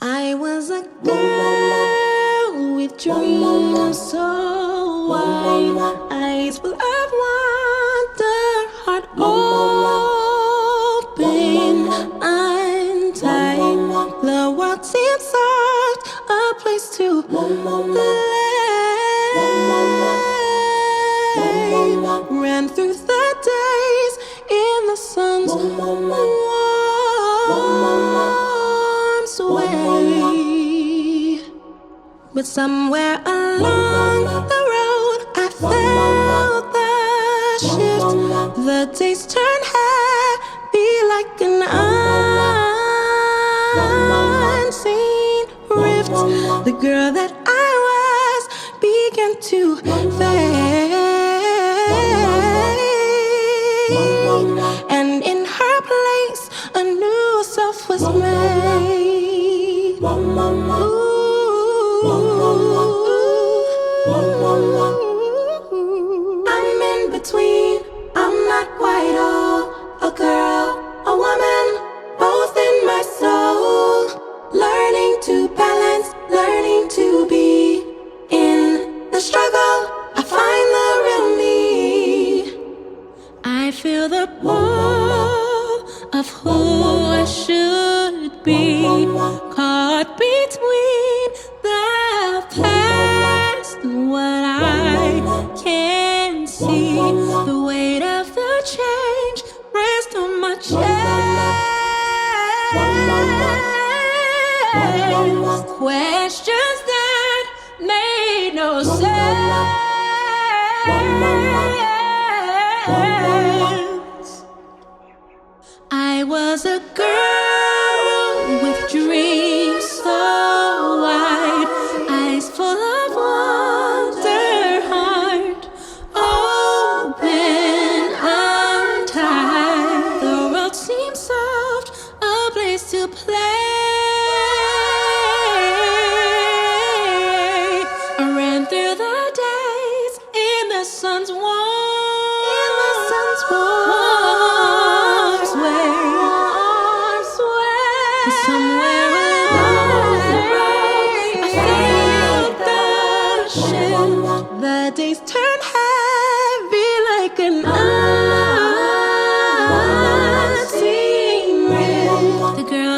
I was a girl with dreams so wide, eyes full of wonder, heart open, untied. The world seemed soft, a place to lay. Ran through the days in the sun's way. But somewhere along the road I felt the shift. The days turned heavy like an unseen rift. The girl that I was began to fade, and in her place a new self was made. I'm in between, I'm not quite all, a girl, a woman, both in my soul. Learning to balance, learning to be in the struggle. I find the real me. I feel the pull of who I should be, caught between the past and what I can see. The weight of the change rests on my chest. Questions that made no sense. I was a girl with dreams so wide, eyes full of wonder, heart open, untied. The world seemed soft, a place to play. I ran through the days in the sun's warm way. Somewhere along the road I felt the shift. The days turned heavy like an unseen rift. The girl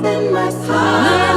in my soul.